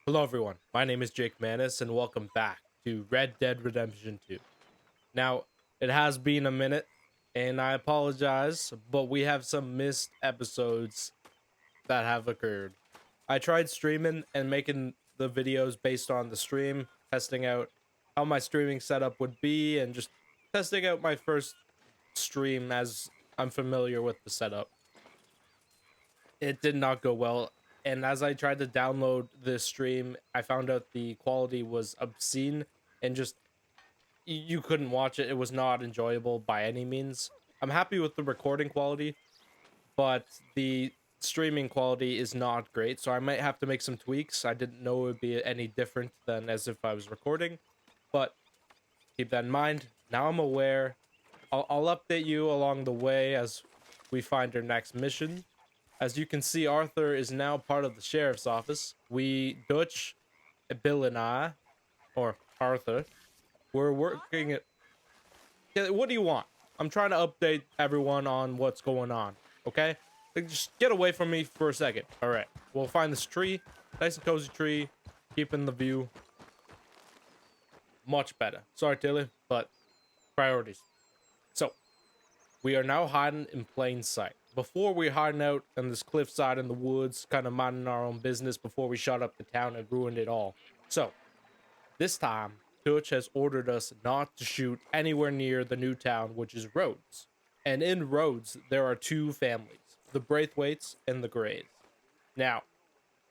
Hello, everyone. My name is Jake Manis, and welcome back to Red Dead Redemption 2. Now, it has been a minute, and I apologize, but we have some missed episodes that have occurred. I tried streaming and making the videos based on the stream, testing out how my streaming setup would be, and just testing out my first stream as I'm familiar with the setup. It did not go well, and as I tried to download the stream, I found out the quality was obscene and just you couldn't watch it. It was not enjoyable by any means. I'm happy with the recording quality, but the streaming quality is not great, so I might have to make some tweaks. I didn't know it would be any different than as if I was recording, but keep that in mind. Now I'm aware. I'll update you along the way as we find our next mission. As you can see, Arthur is now part of the sheriff's office. Dutch, Bill, and I, or Arthur, we're working at. Yeah, what do you want? I'm trying to update everyone on what's going on. Okay, like, just get away from me for a second. All right, we'll find this tree, nice and cozy tree, keeping the view much better. Sorry, Tilly, but priorities. So we are now hiding in plain sight. Before we hiding out on this cliffside in the woods, kind of minding our own business before we shut up the town and ruined it all. So this time, Dutch has ordered us not to shoot anywhere near the new town, which is Rhodes. And in Rhodes, there are two families, the Braithwaites and the Greys. Now,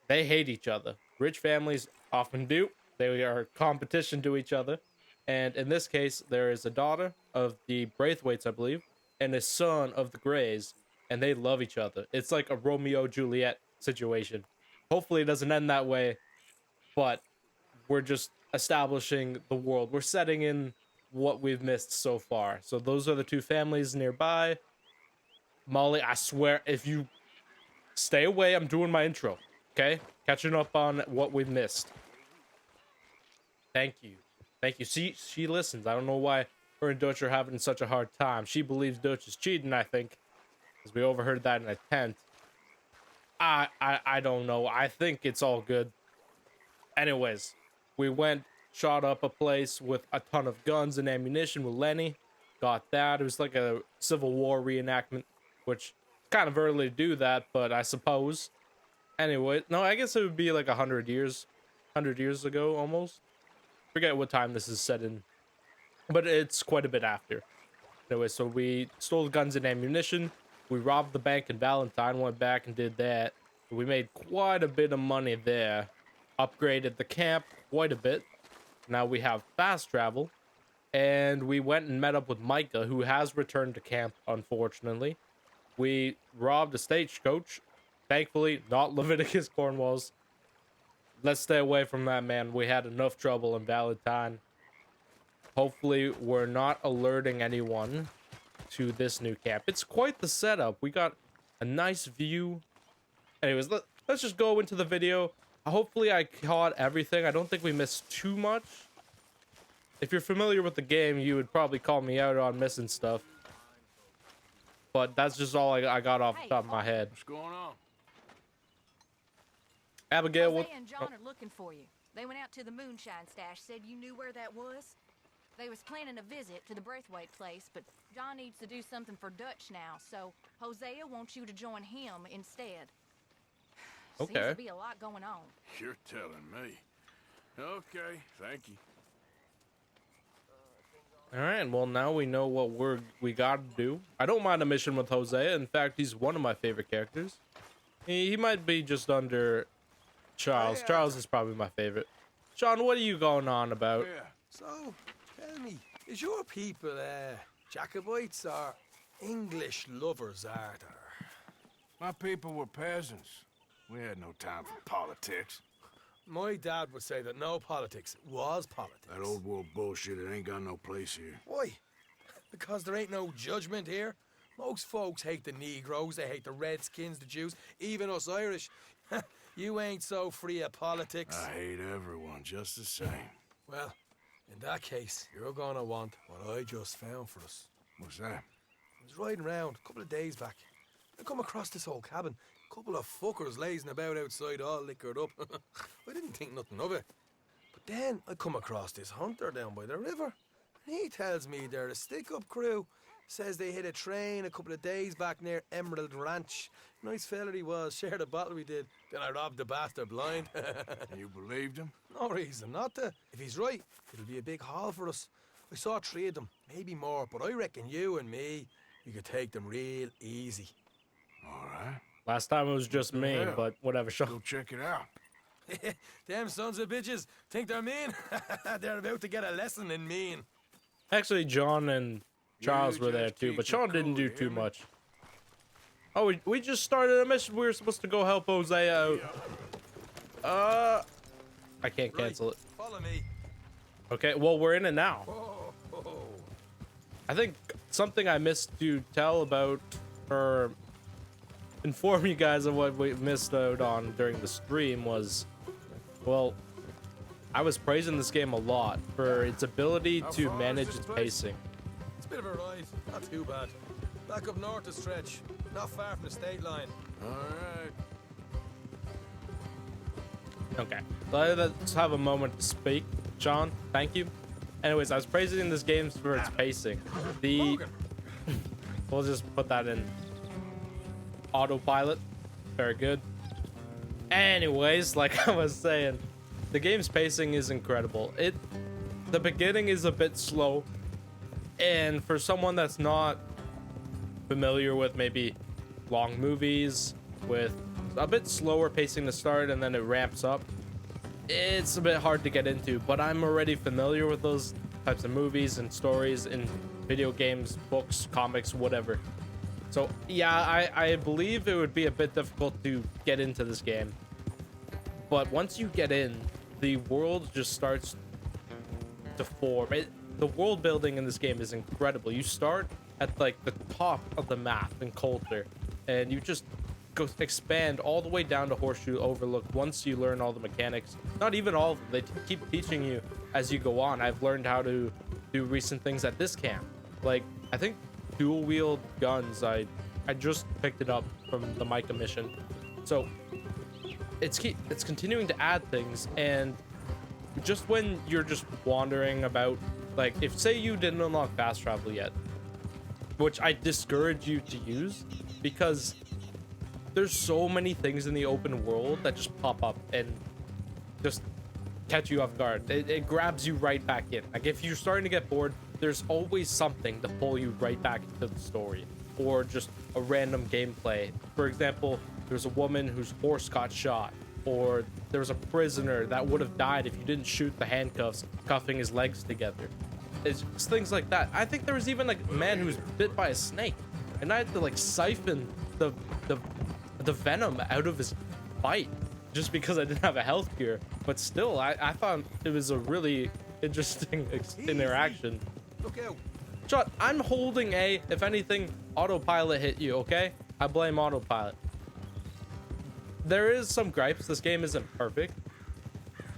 they hate each other. Rich families often do. They are competition to each other. And in this case, there is a daughter of the Braithwaites, I believe, and a son of the Greys, and they love each other. It's like a Romeo Juliet situation. Hopefully, it doesn't end that way, but we're just establishing the world. We're setting in what we've missed so far. So those are the two families nearby. Molly, I swear, if you stay away, I'm doing my intro. Okay? Catching up on what we've missed. Thank you. Thank you. She listens. I don't know why her and Dutch are having such a hard time. She believes Dutch is cheating, I think. Because we overheard that in a tent. I don't know. I think it's all good. Anyways, we went, shot up a place with a ton of guns and ammunition with Lenny. Got that. It was like a Civil War reenactment, which kind of early to do that, but I suppose. Anyway, no, I guess it would be like 100 years ago almost. Forget what time this is set in, but it's quite a bit after. Anyway, so we stole the guns and ammunition. We robbed the bank in Valentine, went back and did that. We made quite a bit of money there. Upgraded the camp quite a bit. Now we have fast travel. And we went and met up with Micah, who has returned to camp, unfortunately. We robbed a stagecoach. Thankfully, not Leviticus Cornwalls. Let's stay away from that, man. We had enough trouble in Valentine. Hopefully, we're not alerting anyone to this new camp. It's quite the setup. We got a nice view. Anyways, let's just go into the video. Hopefully, I caught everything. I don't think we missed too much. If you're familiar with the game, you would probably call me out on missing stuff. But that's just all I got off the top of my head. What's going on? Abigail, Jose what? and John are looking for you. They went out to the moonshine stash, said you knew where that was. They was planning a visit to the Braithwaite place, but John needs to do something for Dutch now, so Hosea wants you to join him instead. Seems Okay. to be a lot going on. You're telling me. Okay, thank you. All right. Well, now we know what we got to do. I don't mind a mission with Hosea. In fact, he's one of my favorite characters. He might be just under Charles. Charles is probably my favorite. Sean, what are you going on about? Yeah. So, tell me, is your people, Jacobites or English lovers, Arthur? My people were peasants. We had no time for politics. My dad would say that no politics was politics. That old world bullshit, it ain't got no place here. Why? Because there ain't no judgment here. Most folks hate the Negroes, they hate the Redskins, the Jews, even us Irish. You ain't so free of politics. I hate everyone just the same. Well, in that case, you're gonna want what I just found for us. What's that? I was riding around a couple of days back. I come across this old cabin. Couple of fuckers lazing about outside all liquored up. I didn't think nothing of it. But then I come across this hunter down by the river. And he tells me they're a stick-up crew. Says they hit a train a couple of days back near Emerald Ranch. Nice fella he was, shared a bottle we did. Then I robbed the bastard blind. You believed him? No reason not to. If he's right, it'll be a big haul for us. I saw 3 of them, maybe more, but I reckon you and me, we could take them real easy. All right. Last time it was just me, Yeah. but whatever. Sean. Go check it out. Them sons of bitches think they're mean. They're about to get a lesson in mean. Actually, John and Charles You were there just too, keep but it Sean didn't cool, do you too hear me? much. Oh, we just started a mission. We were supposed to go help Jose out. I can't cancel it. Follow me. Okay, well, we're in it now. Oh, oh, oh. I think something I missed to tell about or inform you guys of what we missed out on during the stream was, well, I was praising this game a lot for its ability How to far is manage this its place? pacing. It's a bit of a ride. Not too bad. Back up north to stretch. Not far from the state line. All right. Okay, let's have a moment to speak. Sean, thank you. Anyways, I was praising this game for its pacing. Morgan. We'll just put that in autopilot. Very good. Anyways, like I was saying, the game's pacing is incredible. The beginning is a bit slow, and for someone that's not familiar with maybe long movies with a bit slower pacing to start and then it ramps up, it's a bit hard to get into, but I'm already familiar with those types of movies and stories in video games, books, comics, whatever. So yeah, I believe it would be a bit difficult to get into this game. But once you get in, the world just starts to form. The world building in this game is incredible. You start at like the top of the map in Coulter, and you just go expand all the way down to Horseshoe Overlook once you learn all the mechanics. Not even all of them. They keep teaching you as you go on. I've learned how to do recent things at this camp. Like, I think dual wield guns, I just picked it up from the Micah mission. So it's continuing to add things, and just when you're just wandering about, like if say you didn't unlock fast travel yet, which I discourage you to use because there's so many things in the open world that just pop up and just catch you off guard. It grabs you right back in. Like if you're starting to get bored, there's always something to pull you right back into the story, or just a random gameplay. For example, there's a woman whose horse got shot, or there was a prisoner that would have died if you didn't shoot the handcuffs cuffing his legs together. It's just things like that. I think there was even like a man who was bit by a snake, and I had to like siphon the venom out of his bite just because I didn't have a health cure. But still, I thought it was a really interesting interaction. Look out. John, I'm holding A. If anything, autopilot hit you, okay? I blame autopilot. There is some gripes. This game isn't perfect,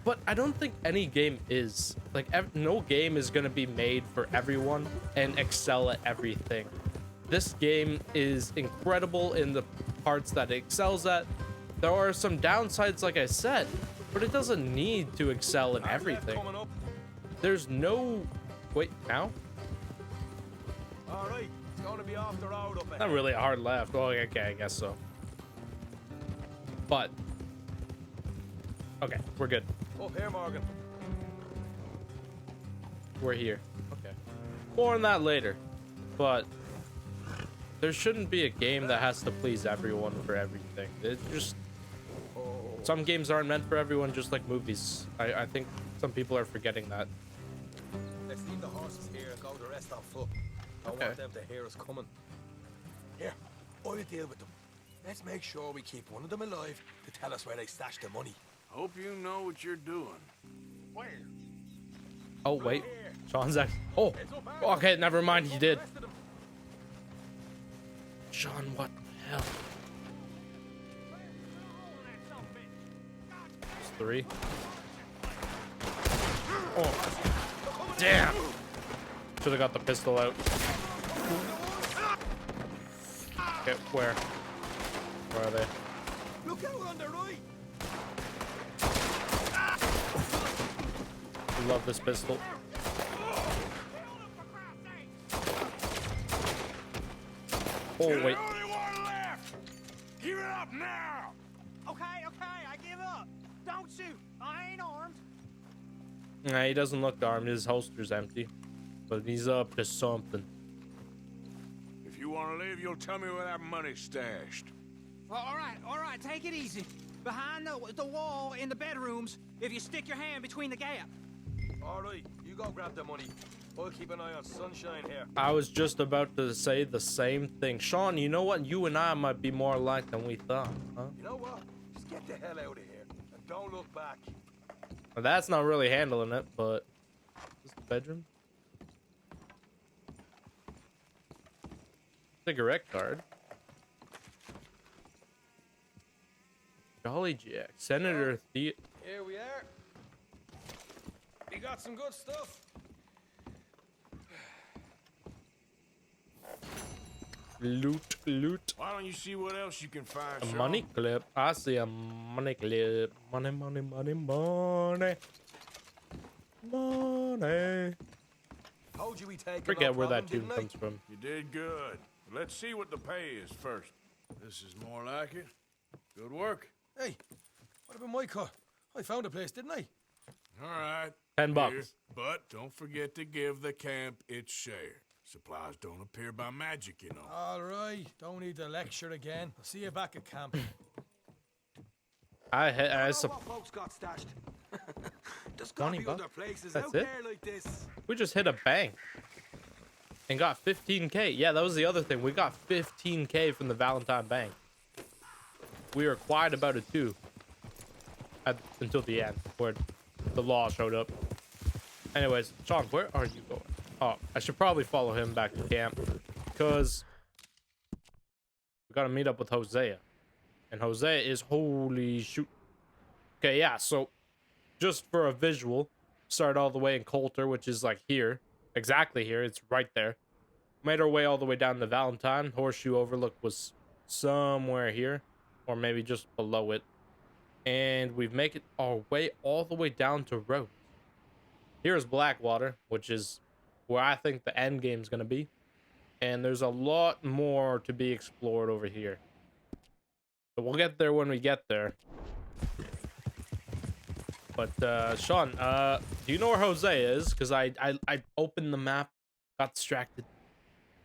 but I don't think any game is. Like, no game is going to be made for everyone and excel at everything. This game is incredible in the parts that it excels at. There are some downsides, like I said, but it doesn't need to excel in everything. Coming up. There's no... Wait, now? All right, it's going to be off the road up ahead. Not really a hard left. Oh, okay, I guess so. But... Okay, we're good. Up here, Morgan. We're here. Okay. More on that later. But... there shouldn't be a game that has to please everyone for everything. It's just... some games aren't meant for everyone, just like movies. I think some people are forgetting that. Let's leave the horses here and go the rest on foot. I Okay. want them to hear us coming. Here, I'll deal with them. Let's make sure we keep one of them alive to tell us where they stashed the money. Hope you know what you're doing. Where? Oh, wait. Sean's actually... Oh! Okay, never mind, he did. Sean, what the hell? It's 3. Oh. Damn! Should've got the pistol out. Okay, where? Where are they? Look out on the right! I love this pistol. Oh, You're wait. the only one left! Give it up now! Okay, I give up. Don't shoot. I ain't armed. Nah, he doesn't look armed. His holster's empty. But he's up to something. If you want to leave, you'll tell me where that money's stashed. Well, all right, take it easy. Behind the wall in the bedrooms, if you stick your hand between the gap. All right, you go grab the money. I'll keep an eye on Sunshine here. I was just about to say the same thing. Sean, you know what? You and I might be more alike than we thought, huh? You know what? Just get the hell out of here and don't look back. Well, that's not really handling it, but... Is this the bedroom? Cigarette card. Jolly Jack. Senator Here we are. We got some good stuff. Loot. Why don't you see what else you can find, A Sean? money clip. I see a money clip. Money. Told you we take Forget where that tune comes from. You did good. Let's see what the pay is first. This is more like it. Good work. Hey, what about my cut? I found a place, didn't I? All right. $10. Here. But don't forget to give the camp its share. Supplies don't appear by magic, you know. All right, don't need to lecture again. I'll see you back at camp. I What sup- folks got stashed. There's gotta 20 be bucks? other places That's out it? there like this. We just hit a bank and got 15K. Yeah, that was the other thing. We got 15K from the Valentine Bank. We were quiet about it too, until the end, where the law showed up. Anyways, Sean, where are you going? Oh, I should probably follow him back to camp, because we gotta meet up with Hosea, and Hosea is holy shoot. Okay, yeah. So, just for a visual, started all the way in Coulter, which is like here, exactly here. It's right there. Made our way all the way down to Valentine. Horseshoe Overlook was somewhere here, or maybe just below it. And we've made it our way all the way down to Rose. Here's Blackwater, which is where I think the end game's gonna be. And there's a lot more to be explored over here. So we'll get there when we get there. But Sean, do you know where Jose is? Because I opened the map, got distracted,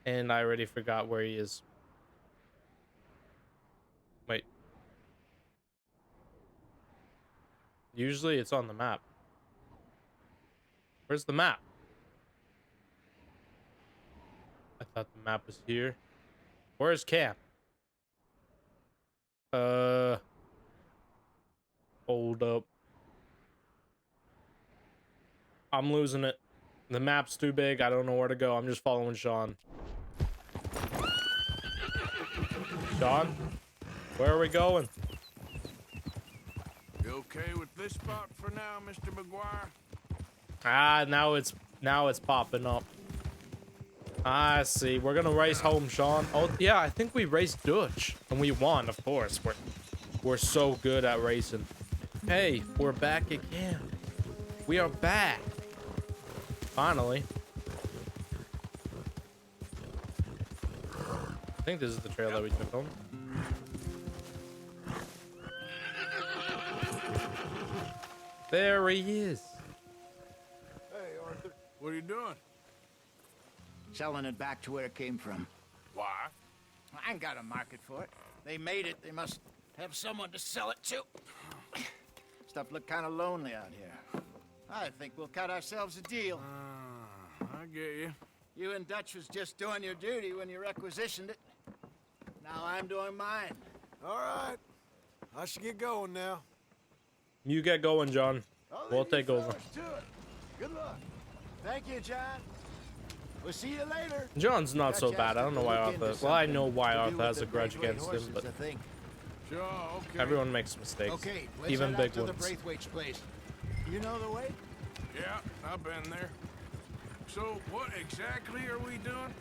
and I already forgot where he is. Wait. Usually it's on the map. Where's the map? I thought the map was here. Where's camp? Hold up. I'm losing it. The map's too big. I don't know where to go. I'm just following Sean. Sean? Where are we going? You okay with this spot for now, Mr. McGuire? Ah, now it's popping up. I see. We're gonna race home, Sean. Oh yeah, I think we raced Dutch and we won. Of course, we're so good at racing. Hey, we're back again. We are back. Finally. I think this is the trail that we took home. There he is. Hey, Arthur. What are you doing? Selling it back to where it came from. Why? I ain't got a market for it. They made it. They must have someone to sell it to. Stuff look kind of lonely out here. I think we'll cut ourselves a deal. I get you. You and Dutch was just doing your duty when you requisitioned it. Now I'm doing mine. All right. I should get going now. You get going, John. We'll take over. To it. Good luck. Thank you, John. We'll see you later. John's not so Dutch bad. I has don't to know why look into Arthur. Well, I know something why to do Arthur with has a the grudge Braithwaite against horses, him, but I think. Sure, okay. everyone makes mistakes. Okay, let's even head big out to ones. the Braithwaite's place. You know the way? Yeah, I've been there. So, what exactly are we doing?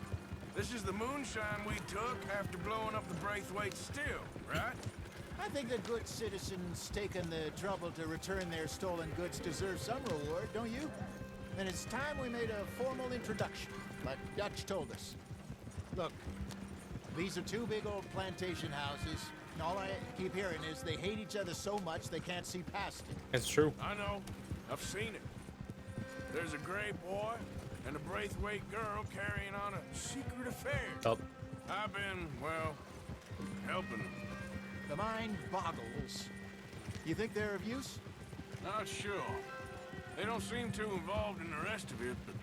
This is the moonshine we took after blowing up the Braithwaite still, right? I think that good citizens taking the trouble to return their stolen goods deserve some reward, don't you? And it's time we made a formal introduction, like Dutch told us. Look, these are two big old plantation houses. And all I keep hearing is they hate each other so much they can't see past it. It's true. I know. I've seen it. There's a gray boy and a Braithwaite girl carrying on a secret affair. Oh, I've been, well, helping them. The mind boggles. You think they're of use? Not sure. They don't seem too involved in the rest of it, but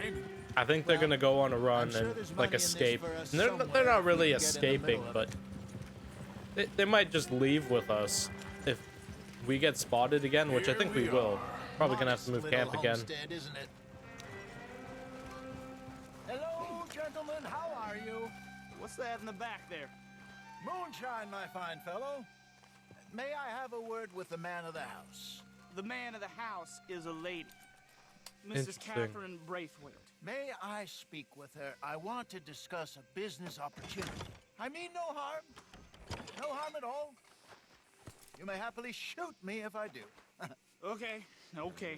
maybe. I think they're Well, gonna go on a run I'm sure and there's like money in this escape. for us And they're somewhere not if really we can get in the escaping, middle of but it. they might just leave with us if we get spotted again, which I Here think we we will. are. Probably gonna have to move Modest camp little again. homestead, isn't it? Hello, gentlemen. How are you? What's that in the back there? Moonshine, my fine fellow. May I have a word with the man of the house? The man of the house is a lady, Mrs. Interesting. Catherine Braithwaite. May I speak with her? I want to discuss a business opportunity. I mean no harm. No harm at all. You may happily shoot me if I do. Okay, okay.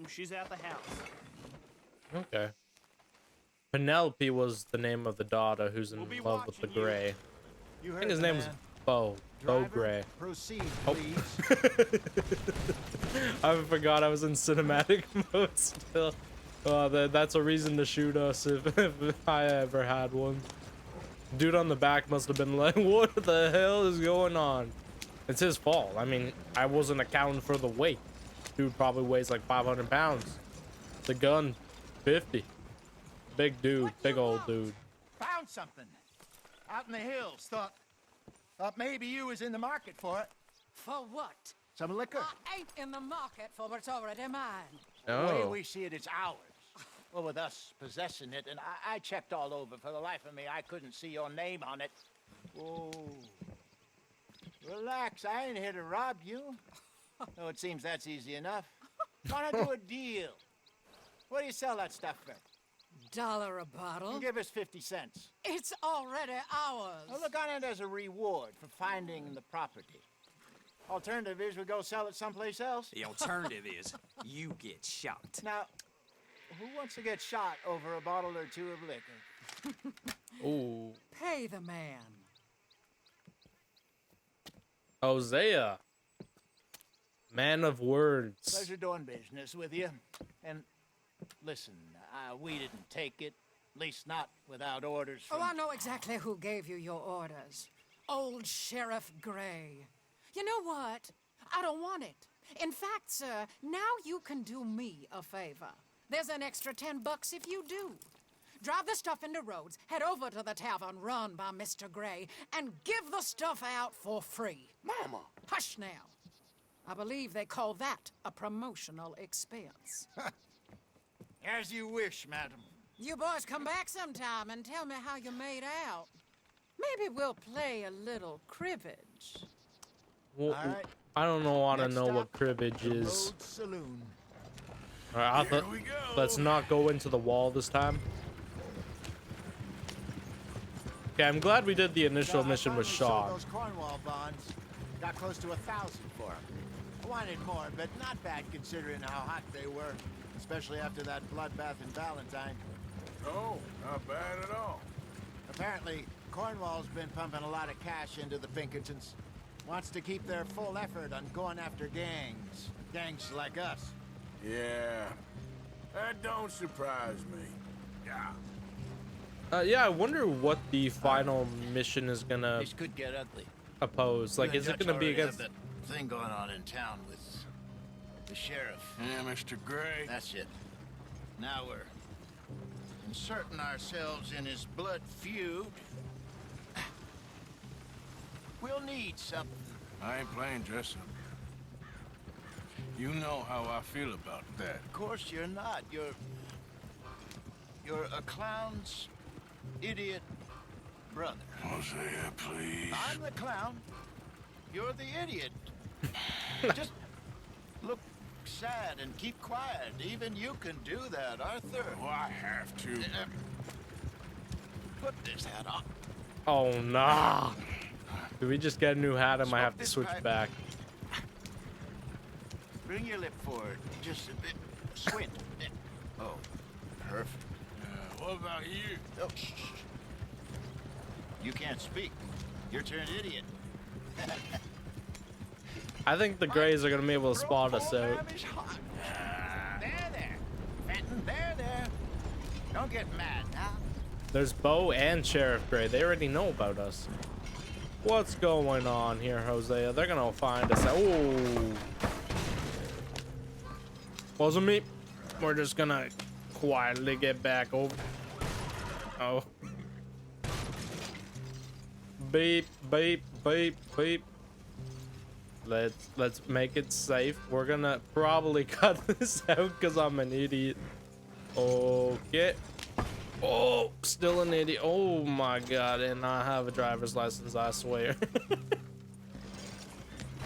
She's at the house. Okay. Penelope was the name of the daughter who's in We'll be love with the watching you. Gray. You I heard think his the name was man. Bo. Bo Driver, Gray. proceed, Oh. please. I forgot I was in cinematic mode still. That's a reason to shoot us if I ever had one. Dude on the back must have been like, what the hell is going on? It's his fault. I mean, I wasn't accounting for the weight. Dude probably weighs like 500 pounds. The gun, 50. Big dude, big old dude. Found something. Out in the hills. Thought maybe you was in the market for it. For what? Some liquor. I ain't in the market for what's already mine. The way Oh, we see it, it's ours. Well, with us possessing it, and I checked all over. For the life of me, I couldn't see your name on it. Oh. Relax, I ain't here to rob you. No, it seems that's easy enough. Wanna do a deal? What do you sell that stuff for? $1 a bottle. Give us 50 cents. It's already ours. Well, look on it as a reward for finding the property. Alternative is we go sell it someplace else. The alternative is you get shot. Now, who wants to get shot over a bottle or two of liquor? ooh, Pay the man. Hosea, man of words. Pleasure doing business with you. And listen, we didn't take it. At least not without orders from... Oh, I know exactly who gave you your orders. Old Sheriff Gray. You know what? I don't want it. In fact, sir, now you can do me a favor. There's an extra $10 if you do. Drive the stuff into Rhodes, head over to the tavern run by Mr. Gray, and give the stuff out for free. Mama! Hush now. I believe they call that a promotional expense. As you wish, madam. You boys come back sometime and tell me how you made out. Maybe we'll play a little cribbage. Well, All right. I don't want to Next know what stop, cribbage The is. Rhodes Saloon. All right, Here we go. let's not go into the wall this time. Okay, I'm glad we did the initial I mission with finally sold Shaw. Those Cornwall bonds. Got close to 1,000 for them. I wanted more, but not bad considering how hot they were, especially after that bloodbath in Valentine. Oh, not bad at all. Apparently, Cornwall's been pumping a lot of cash into the Pinkertons. Wants to keep their full effort on going after gangs. Gangs like us. Yeah, that don't surprise me. Yeah. Yeah, I wonder what the final mission is gonna This could get ugly. oppose. Like, You is and it Dutch gonna be already against? have that thing going on in town with the sheriff. Yeah, Mr. Gray. That's it. Now we're inserting ourselves in his blood feud. We'll need something. I ain't playing dress up. You know how I feel about that. Of course you're not. You're a clown's idiot brother. Hosea, please. I'm the clown. You're the idiot. Just look sad and keep quiet. Even you can do that, Arthur. Oh, I have to. Put this hat on. Oh nah. Do we just get a new hat? I might Smoke have to this switch pipe. back. Bring your lip forward just a bit. Squint. Oh, perfect. What about you? Oh, shh, shh. You can't speak. You're turned idiot. I think the Greys are gonna be able to spot us out. There, there. Fenton, there. Don't get mad now. There's Bo and Sheriff Grey. They already know about us. What's going on here, Hosea? They're gonna find us. Oh, wasn't me. We're just gonna quietly get back over. Oh. Beep, beep, beep, beep. Let's make it safe. We're gonna probably cut this out because I'm an idiot. Okay. Oh, still an idiot. Oh my god, and I have a driver's license, I swear.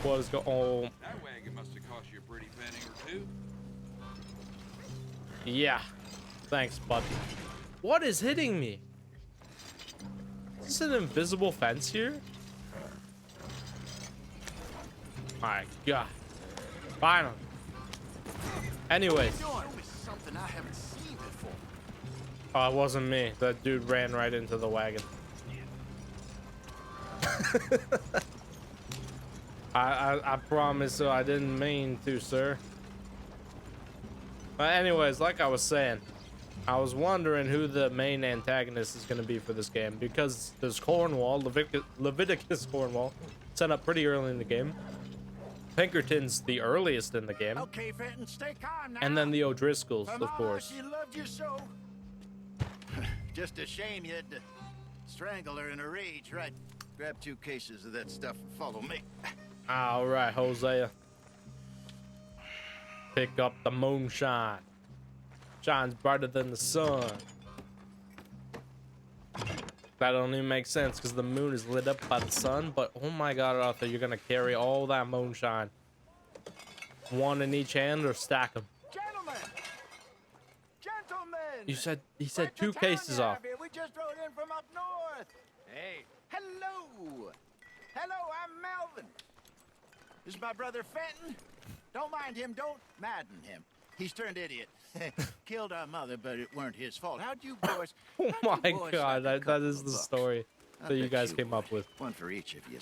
What is going on? That wagon must have cost you a pretty penny or two. Yeah. Thanks, bud. What is hitting me? Is this an invisible fence here? My god. Finally. Anyways. Something I haven't seen before. Oh, it wasn't me. That dude ran right into the wagon. I promise I didn't mean to, sir. But anyways, like I was saying, I was wondering who the main antagonist is going to be for this game, because there's Cornwall, Leviticus Cornwall, set up pretty early in the game. Pinkerton's the earliest in the game. Okay, Fenton, stay calm now. And then the O'Driscolls, From of course. She loved you so. Just a shame you had to strangle her in a rage, right? Grab 2 cases of that stuff and follow me. All right, Hosea. Pick up the moonshine. Shines brighter than the sun. That don't even make sense because the moon is lit up by the sun. But oh my god, Arthur, you're gonna carry all that moonshine. One in each hand or stack them? Gentlemen! He said What 2 town cases you off. have here? We just rode in from up north. Hey. Hello. Hello, I'm Melvin. This is my brother Fenton. Don't mind him. Don't madden him. He's turned idiot. Killed our mother, but it weren't his fault. How'd you boys? Oh how'd my you boys god, like a that couple is of the bucks? story I that you bet guys came up with. One for each of you.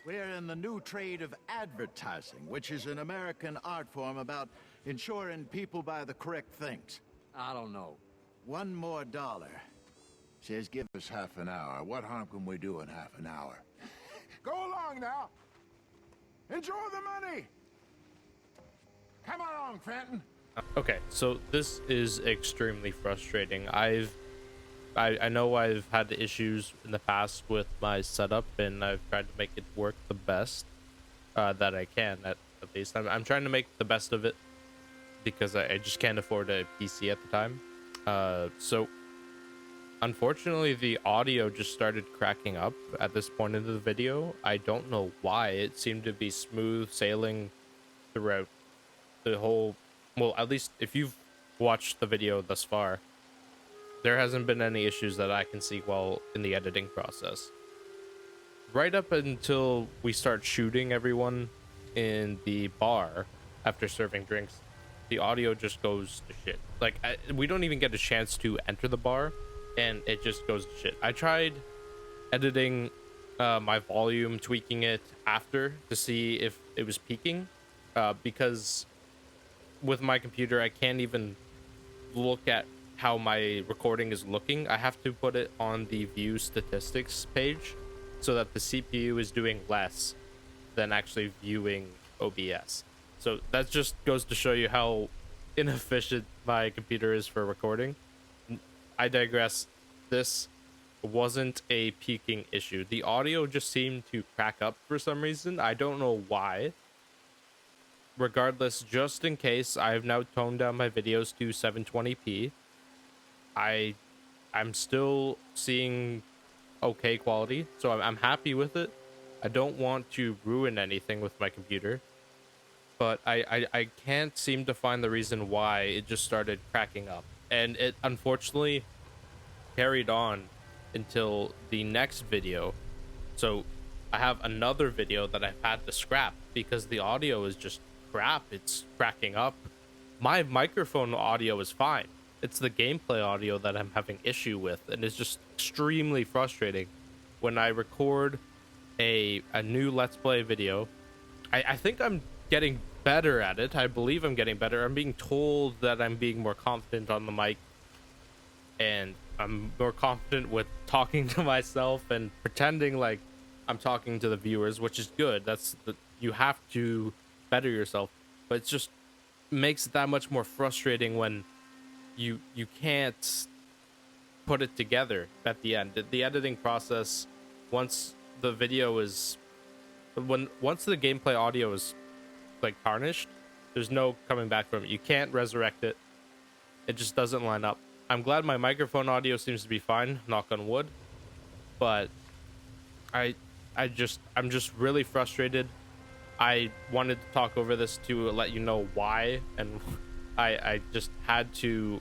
We're in the new trade of advertising, which is an American art form about ensuring people buy the correct things. I don't know. $1 more. Says give us half an hour. What harm can we do in half an hour? Go along now. Enjoy the money. Come along, Fenton. Okay, so this is extremely frustrating. I know I've had issues in the past with my setup, and I've tried to make it work the best that I can. At least I'm trying to make the best of it because I just can't afford a PC at the time. So unfortunately, the audio just started cracking up at this point in the video. I don't know why. It seemed to be smooth sailing throughout the whole. Well, at least if you've watched the video thus far, there hasn't been any issues that I can see while in the editing process. Right up until we start shooting everyone in the bar after serving drinks, the audio just goes to shit. Like, we don't even get a chance to enter the bar, and it just goes to shit. I tried editing my volume, tweaking it after to see if it was peaking, because with my computer, I can't even look at how my recording is looking. I have to put it on the view statistics page so that the CPU is doing less than actually viewing OBS. So that just goes to show you how inefficient my computer is for recording. I digress. This wasn't a peaking issue. The audio just seemed to crack up for some reason. I don't know why. Regardless, just in case, I have now toned down my videos to 720p. I'm still seeing okay quality, so I'm happy with it. I don't want to ruin anything with my computer, but I can't seem to find the reason why it just started cracking up. And it unfortunately carried on until the next video. So I have another video that I've had to scrap because the audio is just crap. It's cracking up. My microphone audio is fine. It's the gameplay audio that I'm having issue with, and it's just extremely frustrating when I record a new Let's Play video. I think I'm getting better at it. I believe I'm getting better. I'm being told that I'm being more confident on the mic, and I'm more confident with talking to myself and pretending like I'm talking to the viewers, which is good. You have to better yourself, but it just makes it that much more frustrating when you can't put it together at the end. The editing process, once the gameplay audio is like tarnished, there's no coming back from it. You can't resurrect it. It just doesn't line up. I'm glad my microphone audio seems to be fine, knock on wood, but I'm just really frustrated. I wanted to talk over this to let you know why, and I just had to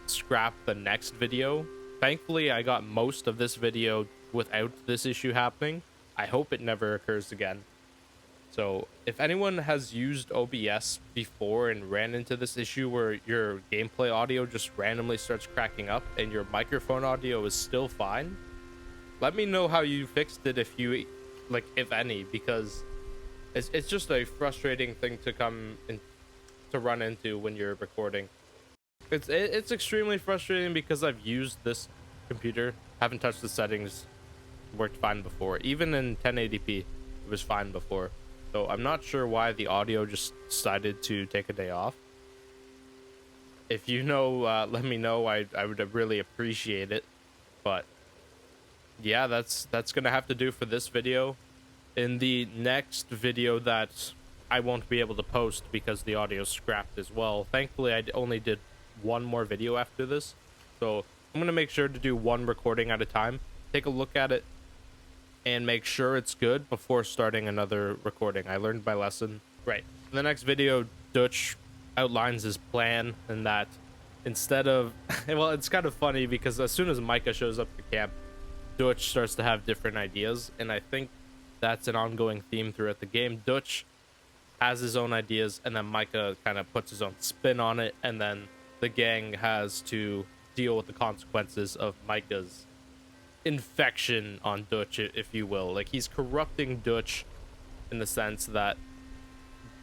scrap the next video. Thankfully, I got most of this video without this issue happening. I hope it never occurs again. So if anyone has used OBS before and ran into this issue where your gameplay audio just randomly starts cracking up and your microphone audio is still fine, let me know how you fixed it, if any, because it's just a frustrating thing to run into when you're recording. It's extremely frustrating because I've used this computer, haven't touched the settings, worked fine before. Even in 1080p, it was fine before. So I'm not sure why the audio just decided to take a day off. If you know, let me know. I would really appreciate it. But yeah, that's gonna have to do for this video. In the next video that I won't be able to post because the audio is scrapped as well. Thankfully, I only did one more video after this, so I'm gonna make sure to do one recording at a time, take a look at it, and make sure it's good before starting another recording. I learned my lesson. Right. In the next video, Dutch outlines his plan, and that instead of well, it's kind of funny because as soon as Micah shows up to camp, Dutch starts to have different ideas, and I think that's an ongoing theme throughout the game. Dutch has his own ideas, and then Micah kind of puts his own spin on it, and then the gang has to deal with the consequences of Micah's infection on Dutch, if you will. Like, he's corrupting Dutch in the sense that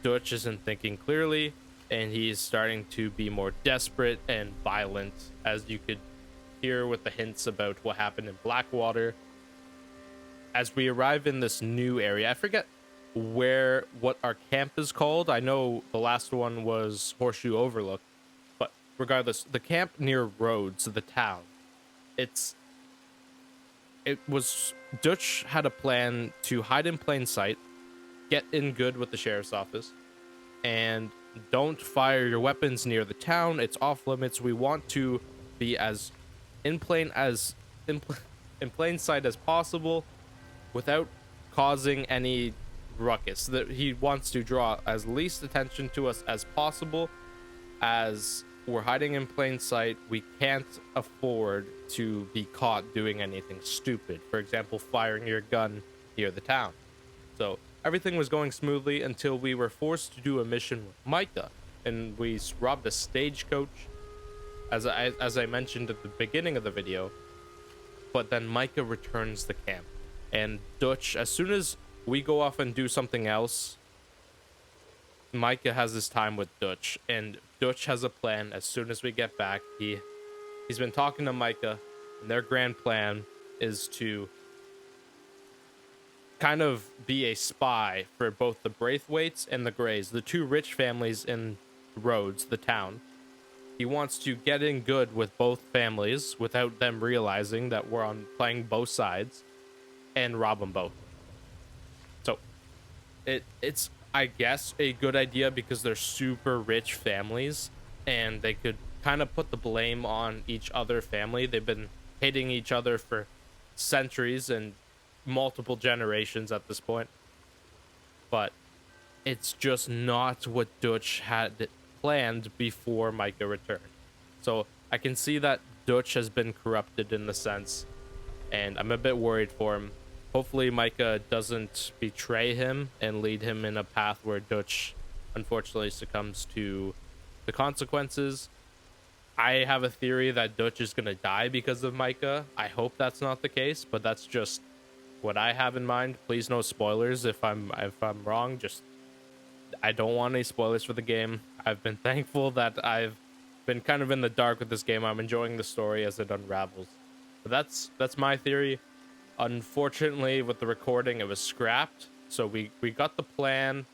Dutch isn't thinking clearly, and he's starting to be more desperate and violent, as you could hear with the hints about what happened in Blackwater. As we arrive in this new area, I forget what our camp is called. I know the last one was Horseshoe Overlook, but regardless, the camp near Rhodes, the town, Dutch had a plan to hide in plain sight, get in good with the sheriff's office, and don't fire your weapons near the town. It's off limits. We want to be as in plain sight as possible without causing any ruckus. That he wants to draw as least attention to us as possible. As we're hiding in plain sight, we can't afford to be caught doing anything stupid. For example, firing your gun near the town. So everything was going smoothly until we were forced to do a mission with Micah, and we robbed a stagecoach, as I mentioned at the beginning of the video. But then Micah returns the camp, and Dutch, as soon as we go off and do something else, Micah has his time with Dutch, and Dutch has a plan. As soon as we get back, he's been talking to Micah, and their grand plan is to kind of be a spy for both the Braithwaites and the Greys, the two rich families in Rhodes, the town. He wants to get in good with both families without them realizing that we're playing both sides, and rob them both. So it's I guess a good idea because they're super rich families, and they could kind of put the blame on each other family. They've been hating each other for centuries and multiple generations at this point. But it's just not what Dutch had planned before Micah returned. So I can see that Dutch has been corrupted in the sense, and I'm a bit worried for him. Hopefully Micah doesn't betray him and lead him in a path where Dutch unfortunately succumbs to the consequences. I have a theory that Dutch is going to die because of Micah. I hope that's not the case, but that's just what I have in mind. Please no spoilers if I'm wrong. Just, I don't want any spoilers for the game. I've been thankful that I've been kind of in the dark with this game. I'm enjoying the story as it unravels. But that's my theory. Unfortunately, with the recording, it was scrapped. So we got the plan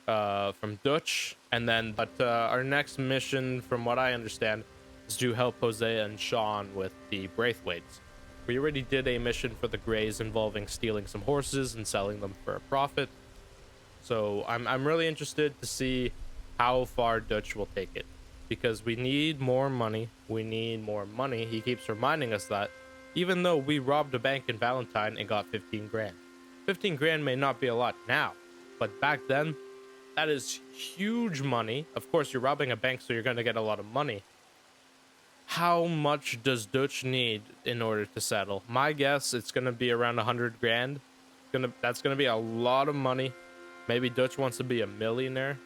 from Dutch, and then our next mission, from what I understand, is to help Hosea and Sean with the Braithwaites. We already did a mission for the Greys involving stealing some horses and selling them for a profit. So I'm really interested to see how far Dutch will take it, because we need more money. We need more money. He keeps reminding us that, even though we robbed a bank in Valentine and got 15 grand. 15 grand may not be a lot now, but back then, that is huge money. Of course, you're robbing a bank, so you're going to get a lot of money. How much does Dutch need in order to settle? My guess, it's going to be around 100 grand. That's going to be a lot of money. Maybe Dutch wants to be a millionaire.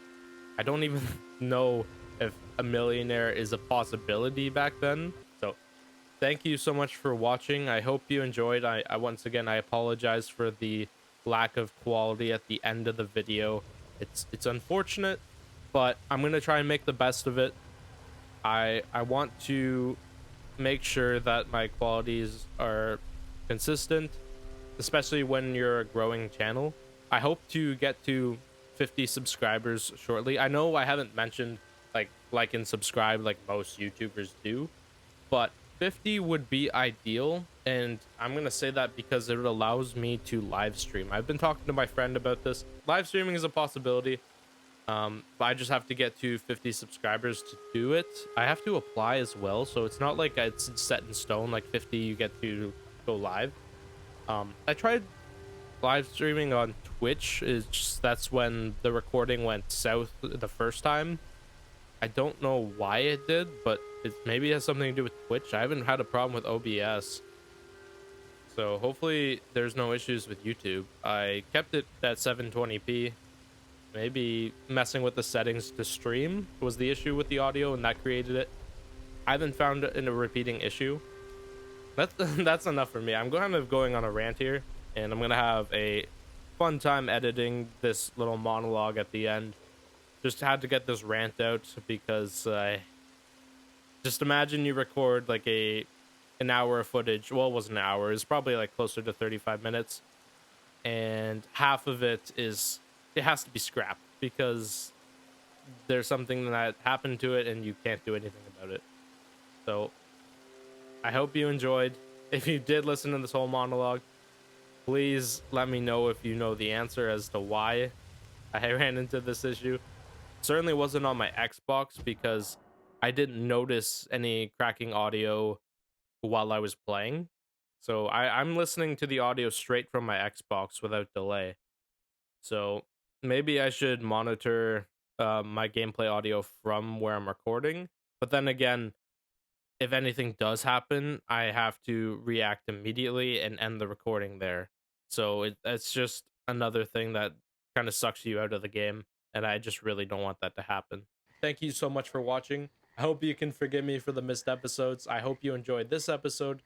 I don't even know if a millionaire is a possibility back then. So thank you so much for watching. I hope you enjoyed. I once again, I apologize for the lack of quality at the end of the video. It's unfortunate, but I'm going to try and make the best of it. I want to make sure that my qualities are consistent, especially when you're a growing channel. I hope to get to 50 subscribers shortly. I know I haven't mentioned like and subscribe like most YouTubers do, but 50 would be ideal, and I'm gonna say that because it allows me to live stream. I've been talking to my friend about this. Live streaming is a possibility, but I just have to get to 50 subscribers to do it. I have to apply as well, so it's not like it's set in stone, like 50 you get to go live. I tried live streaming on Twitch. That's when the recording went south the first time. I don't know why it did, but maybe it has something to do with Twitch. I haven't had a problem with OBS, so hopefully there's no issues with YouTube. I kept it at 720p. Maybe messing with the settings to stream was the issue with the audio, and that created it. I haven't found it in a repeating issue. That's enough for me. I'm kind of going on a rant here, and I'm gonna have a fun time editing this little monologue at the end. Just had to get this rant out because just imagine you record like an hour of footage. Well, it wasn't an hour. It's probably like closer to 35 minutes, and half of it has to be scrapped because there's something that happened to it and you can't do anything about it. So I hope you enjoyed. If you did listen to this whole monologue, please let me know if you know the answer as to why I ran into this issue. Certainly wasn't on my Xbox because I didn't notice any cracking audio while I was playing. So I'm listening to the audio straight from my Xbox without delay. So maybe I should monitor my gameplay audio from where I'm recording. But then again, if anything does happen, I have to react immediately and end the recording there. So it's just another thing that kind of sucks you out of the game, and I just really don't want that to happen. Thank you so much for watching. I hope you can forgive me for the missed episodes. I hope you enjoyed this episode.